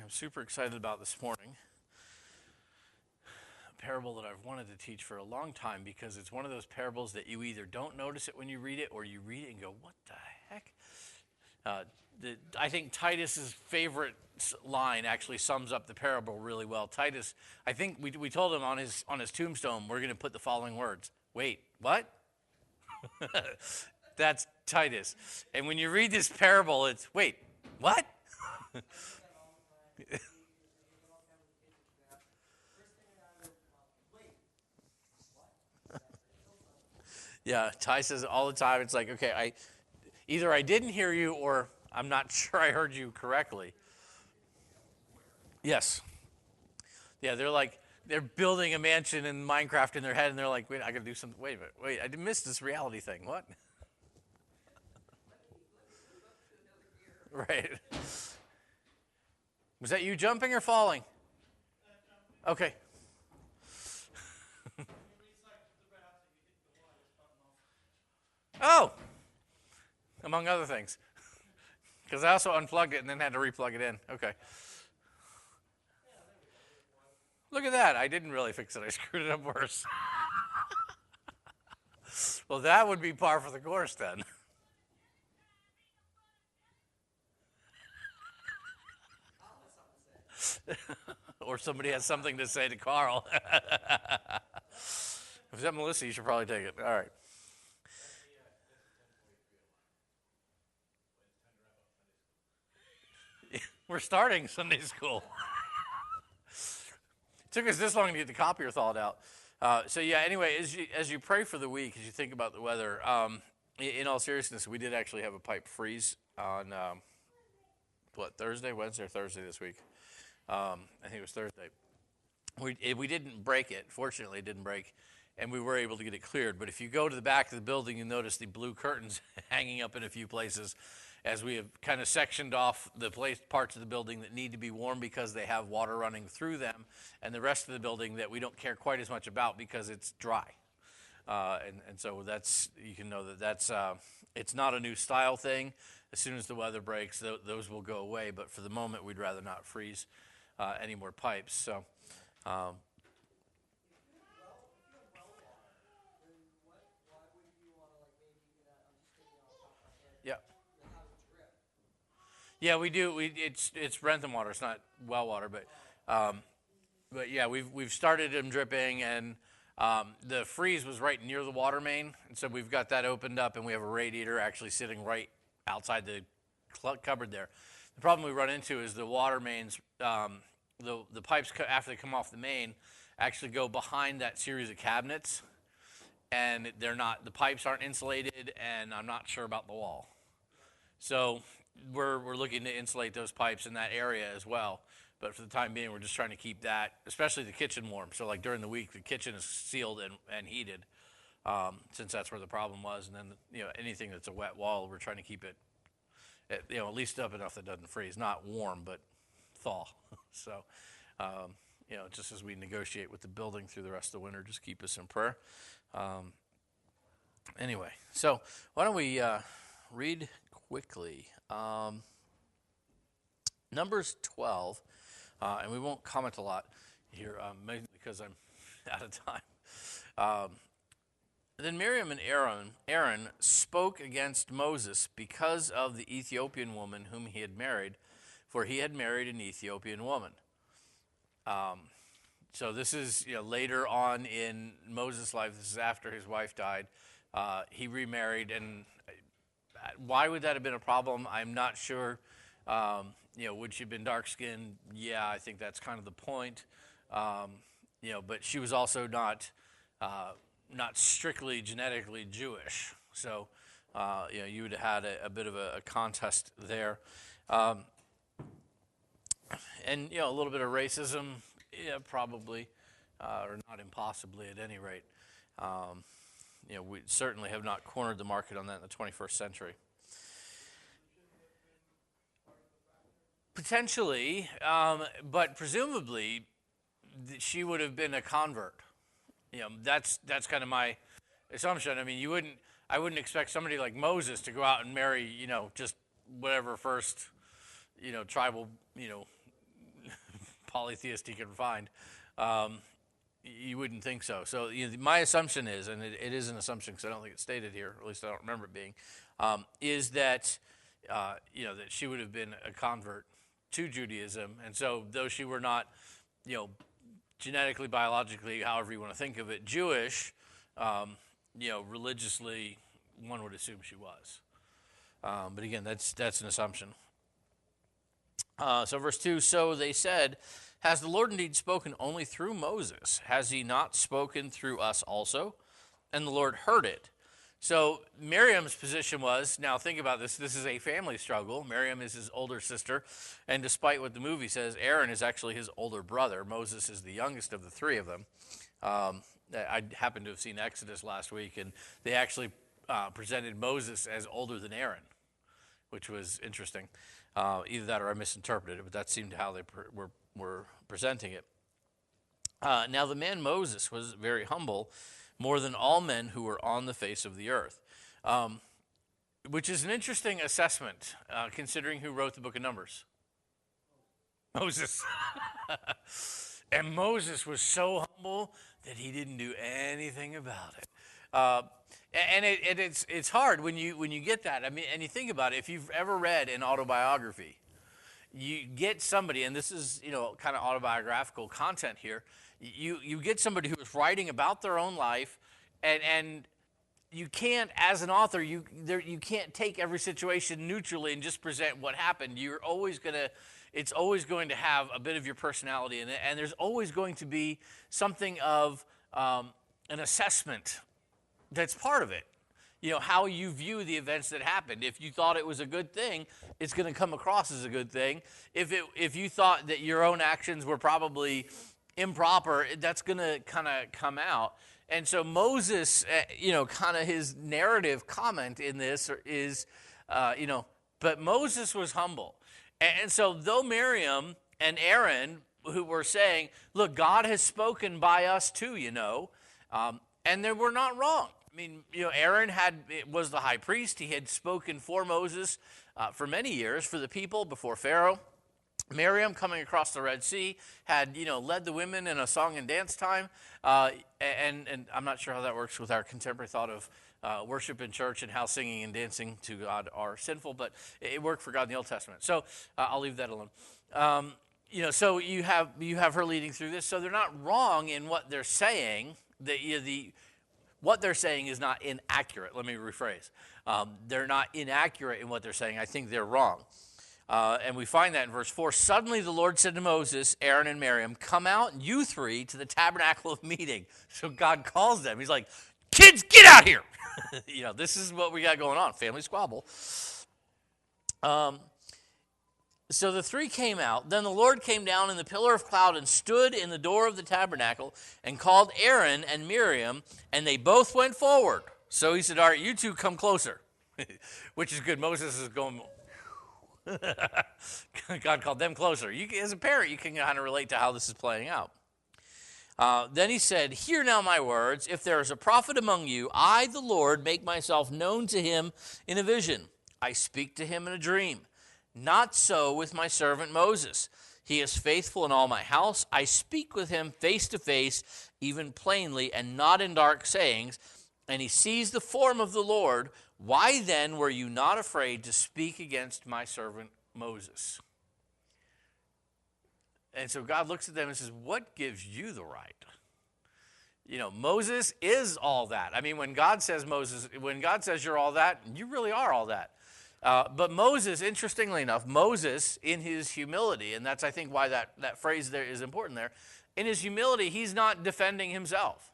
I'm super excited about this morning. A parable that I've wanted to teach for a long time because it's one of those parables that you either don't notice it when you read it or you read it and go, what the heck? I think Titus's favorite line actually sums up the parable really well. Titus, I think we told him on his tombstone, we're going to put the following words. Wait, what? That's Titus. And when you read this parable, it's, wait, what? Yeah, Ty says it all the time. It's like, okay, either I didn't hear you or I'm not sure I heard you correctly. Yes. Yeah, they're building a mansion in Minecraft in their head, and they're like, wait, I got to do something. Wait a minute. Wait, I missed this reality thing. What? Right. Was that you jumping or falling? Okay. Oh, among other things. Because I also unplugged it and then had to replug it in. Okay. Look at that. I didn't really fix it. I screwed it up worse. Well, that would be par for the course then. Or somebody has something to say to Carl. If it's Melissa, you should probably take it. All right. We're starting Sunday school. It took us this long to get the copier thawed out. Anyway, as you pray for the week, as you think about the weather, in all seriousness, we did actually have a pipe freeze on, Wednesday or Thursday this week. I think it was Thursday. We didn't break it. Fortunately, it didn't break, and we were able to get it cleared. But if you go to the back of the building, you notice the blue curtains hanging up in a few places, as we have kind of sectioned off the parts of the building that need to be warm because they have water running through them, and the rest of the building that we don't care quite as much about because it's dry. And so you can know that's it's not a new style thing. As soon as the weather breaks, those will go away. But for the moment, we'd rather not freeze any more pipes. So. Yeah. Yeah, we do. It's Rentham water. It's not well water, but yeah, we've started them dripping, and the freeze was right near the water main, and so we've got that opened up, and we have a radiator actually sitting right outside the cupboard there. The problem we run into is the water mains, the pipes after they come off the main actually go behind that series of cabinets, and the pipes aren't insulated, and I'm not sure about the wall. So we're looking to insulate those pipes in that area as well. But for the time being, we're just trying to keep that, especially the kitchen, warm. So like during the week, the kitchen is sealed and heated, since that's where the problem was. And then anything that's a wet wall, we're trying to keep it at least up enough that it doesn't freeze, not warm, but thaw. So just as we negotiate with the building through the rest of the winter, just keep us in prayer. Anyway, so why don't we read quickly. Numbers 12, and we won't comment a lot here, mainly because I'm out of time. Then Miriam and Aaron spoke against Moses because of the Ethiopian woman whom he had married, for he had married an Ethiopian woman. So this is later on in Moses' life. This is after his wife died. He remarried, and why would that have been a problem? I'm not sure. Would she have been dark-skinned? Yeah, I think that's kind of the point. But she was also not strictly genetically Jewish. So, you would have had a bit of a contest there. And, a little bit of racism, yeah, probably, or not impossibly at any rate. We certainly have not cornered the market on that in the 21st century. Potentially, but presumably she would have been a convert. That's kind of my assumption. I mean, I wouldn't expect somebody like Moses to go out and marry, just whatever first, tribal, polytheist he can find. You wouldn't think so. So my assumption is, and it is an assumption because I don't think it's stated here, or at least I don't remember it being, is that that she would have been a convert to Judaism, and so though she were not, genetically, biologically, however you want to think of it, Jewish, religiously, one would assume she was. But again, that's an assumption. So verse 2, so they said, has the Lord indeed spoken only through Moses? Has he not spoken through us also? And the Lord heard it. So Miriam's position was, now think about this is a family struggle. Miriam is his older sister, and despite what the movie says, Aaron is actually his older brother. Moses is the youngest of the three of them. I happened to have seen Exodus last week, and they actually presented Moses as older than Aaron, which was interesting. Either that or I misinterpreted it, but that seemed how they were presenting it. Now the man Moses was very humble, more than all men who were on the face of the earth, which is an interesting assessment, considering who wrote the book of Numbers. Moses. And Moses was so humble that he didn't do anything about it. And it's hard when you get that. I mean, and you think about it. If you've ever read an autobiography, you get somebody, and this is kind of autobiographical content here. You get somebody who is writing about their own life, and you can't, as an author, you can't take every situation neutrally and just present what happened. It's always going to have a bit of your personality in it, and there's always going to be something of an assessment that's part of it. How you view the events that happened. If you thought it was a good thing, it's going to come across as a good thing. If you thought that your own actions were probably improper, that's going to kind of come out. And so Moses, kind of his narrative comment in this is, but Moses was humble. And so though Miriam and Aaron, who were saying, look, God has spoken by us too, and they were not wrong. I mean, Aaron was the high priest. He had spoken for Moses for many years for the people before Pharaoh. Miriam, coming across the Red Sea, had led the women in a song and dance time. And I'm not sure how that works with our contemporary thought of worship in church and how singing and dancing to God are sinful, but it worked for God in the Old Testament. So I'll leave that alone. So you have her leading through this. So they're not wrong in what they're saying. What they're saying is not inaccurate. Let me rephrase. They're not inaccurate in what they're saying. I think they're wrong. And we find that in verse 4. Suddenly the Lord said to Moses, Aaron, and Miriam, come out, you three, to the tabernacle of meeting. So God calls them. He's like, kids, get out here. This is what we got going on. Family squabble. So the three came out. Then the Lord came down in the pillar of cloud and stood in the door of the tabernacle and called Aaron and Miriam, and they both went forward. So he said, all right, you two come closer, which is good. Moses is going, God called them closer. As a parent, you can kind of relate to how this is playing out. Then he said, hear now my words. If there is a prophet among you, I, the Lord, make myself known to him in a vision. I speak to him in a dream. Not so with my servant Moses. He is faithful in all my house. I speak with him face to face, even plainly, and not in dark sayings. And he sees the form of the Lord. Why then were you not afraid to speak against my servant Moses? And so God looks at them and says, what gives you the right? Moses is all that. I mean, when God says you're all that, you really are all that. But Moses, interestingly enough, Moses in his humility, and that's I think why that phrase there is important there, in his humility, he's not defending himself.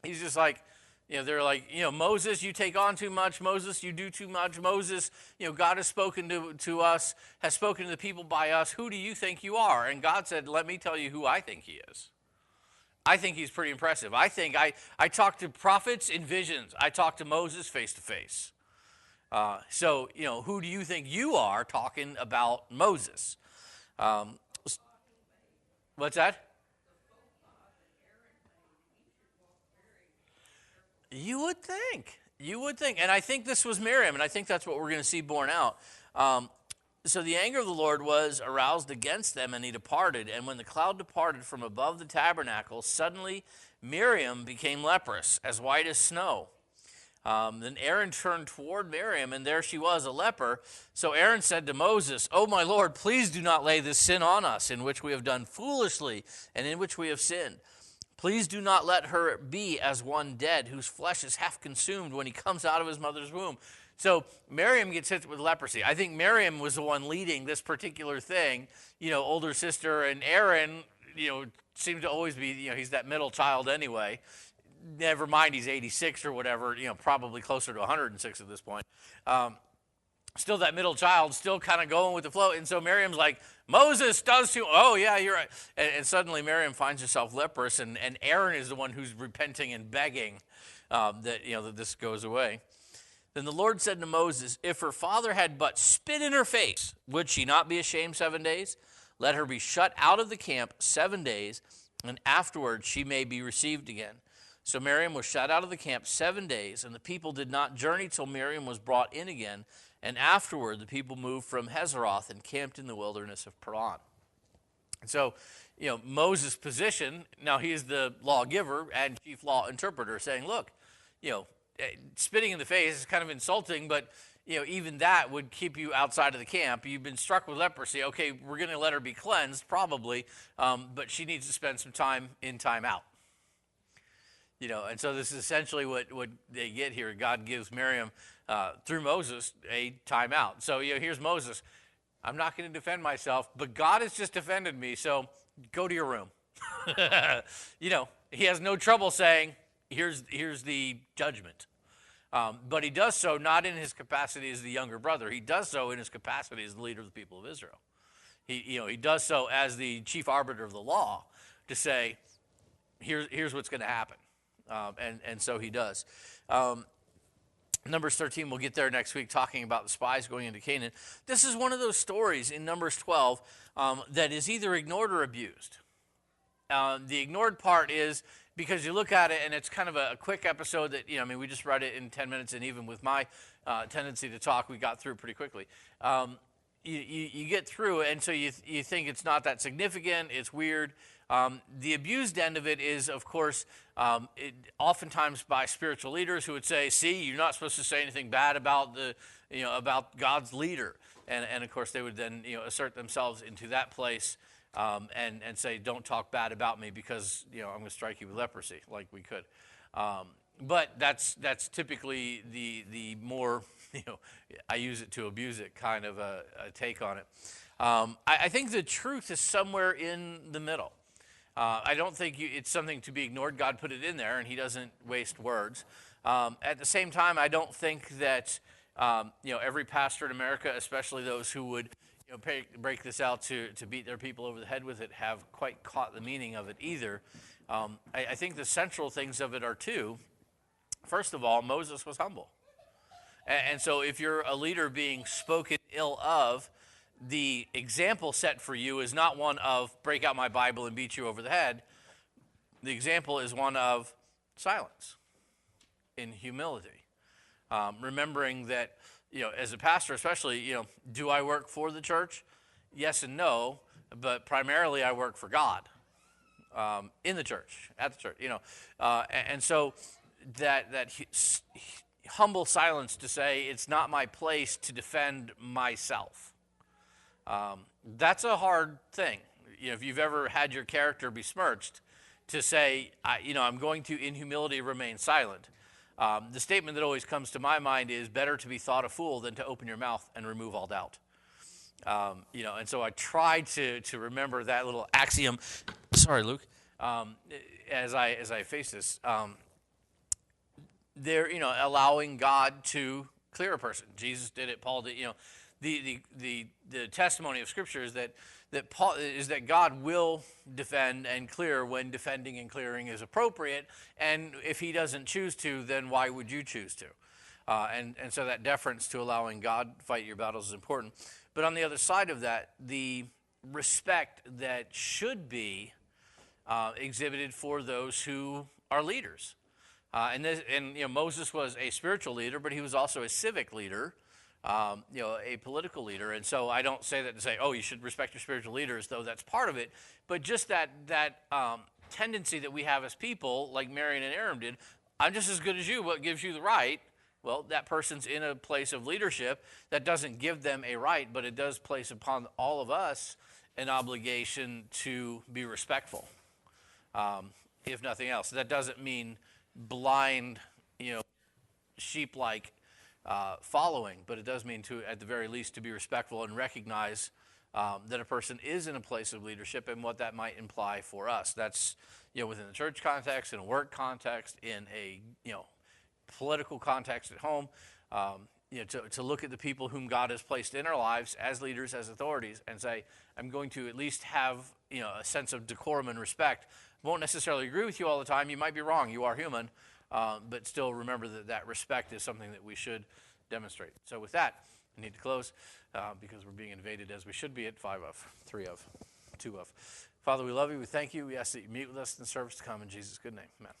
He's just like, they're like, Moses, you take on too much. Moses, you do too much. Moses, God has spoken to us, has spoken to the people by us. Who do you think you are? And God said, let me tell you who I think he is. I think he's pretty impressive. I think I talk to prophets in visions. I talk to Moses face to face. So, who do you think you are talking about Moses? What's that? You would think. And I think this was Miriam, and I think that's what we're going to see borne out. So the anger of the Lord was aroused against them, and he departed. And when the cloud departed from above the tabernacle, suddenly Miriam became leprous, as white as snow. Then Aaron turned toward Miriam, and there she was, a leper. So Aaron said to Moses, "O my Lord, please do not lay this sin on us, in which we have done foolishly, and in which we have sinned. Please do not let her be as one dead, whose flesh is half consumed when he comes out of his mother's womb." So Miriam gets hit with leprosy. I think Miriam was the one leading this particular thing, older sister, and Aaron, seemed to always be, he's that middle child anyway. Never mind he's 86 or whatever, probably closer to 106 at this point. Still that middle child, still kind of going with the flow. And so Miriam's like, "Moses does too." "Oh, yeah, you're right." And suddenly Miriam finds herself leprous, and Aaron is the one who's repenting and begging that this goes away. Then the Lord said to Moses, "If her father had but spit in her face, would she not be ashamed 7 days? Let her be shut out of the camp 7 days, and afterward she may be received again." So Miriam was shut out of the camp 7 days, and the people did not journey till Miriam was brought in again. And afterward the people moved from Hazeroth and camped in the wilderness of Paran. And so, Moses' position, now he is the lawgiver and chief law interpreter, saying, look, spitting in the face is kind of insulting, but even that would keep you outside of the camp. You've been struck with leprosy. Okay, we're going to let her be cleansed, probably, but she needs to spend some time in, time out. And so this is essentially what they get here. God gives Miriam, through Moses, a timeout. So, here's Moses. "I'm not going to defend myself, but God has just defended me, so go to your room." He has no trouble saying, here's the judgment. But he does so not in his capacity as the younger brother. He does so in his capacity as the leader of the people of Israel. He does so as the chief arbiter of the law to say, here's what's going to happen. And so he does. Numbers 13, we'll get there next week, talking about the spies going into Canaan. This is one of those stories in Numbers 12 that is either ignored or abused. The ignored part is because you look at it and it's kind of a quick episode that, we just read it in 10 minutes, and even with my tendency to talk, we got through pretty quickly. You get through, and so you think it's not that significant, it's weird. The abused end of it is, of course, oftentimes by spiritual leaders who would say, "See, you're not supposed to say anything bad about about God's leader," and of course they would then assert themselves into that place and say, "Don't talk bad about me because I'm going to strike you with leprosy," like we could. But that's typically the more I use it to abuse it kind of a take on it. I think the truth is somewhere in the middle. I don't think it's something to be ignored. God put it in there, and he doesn't waste words. At the same time, I don't think that every pastor in America, especially those who would break this out to beat their people over the head with it, have quite caught the meaning of it either. I think the central things of it are two. First of all, Moses was humble. And so if you're a leader being spoken ill of, the example set for you is not one of break out my Bible and beat you over the head. The example is one of silence, in humility. Remembering that, as a pastor especially, do I work for the church? Yes and no, but primarily I work for God in the church, at the church, and so that humble silence to say it's not my place to defend myself. That's a hard thing. If you've ever had your character besmirched, to say, I'm going to, in humility, remain silent. The statement that always comes to my mind is, better to be thought a fool than to open your mouth and remove all doubt. And so I try to remember that little axiom. Sorry, Luke. As I face this, they're allowing God to clear a person. Jesus did it. Paul did. The testimony of Scripture is that Paul is that God will defend and clear when defending and clearing is appropriate, and if he doesn't choose to, then why would you choose to? And so that deference to allowing God fight your battles is important. But on the other side of that, the respect that should be exhibited for those who are leaders. And Moses was a spiritual leader, but he was also a civic leader. a political leader. And so I don't say that to say, oh, you should respect your spiritual leaders, though that's part of it. But just that tendency that we have as people, like Marion and Aram did, I'm just as good as you, what gives you the right? Well, that person's in a place of leadership. That doesn't give them a right, but it does place upon all of us an obligation to be respectful, if nothing else. That doesn't mean blind, sheep-like following, but it does mean to, at the very least, to be respectful and recognize that a person is in a place of leadership and what that might imply for us. That's within the church context, in a work context, in a political context at home. To look at the people whom God has placed in our lives as leaders, as authorities, and say, I'm going to at least have a sense of decorum and respect. Won't necessarily agree with you all the time. You might be wrong. You are human. But still remember that respect is something that we should demonstrate. So with that, I need to close because we're being invaded as we should be at 5 of, 3 of, 2 of. Father, we love you. We thank you. We ask that you meet with us in the service to come. In Jesus' good name, amen.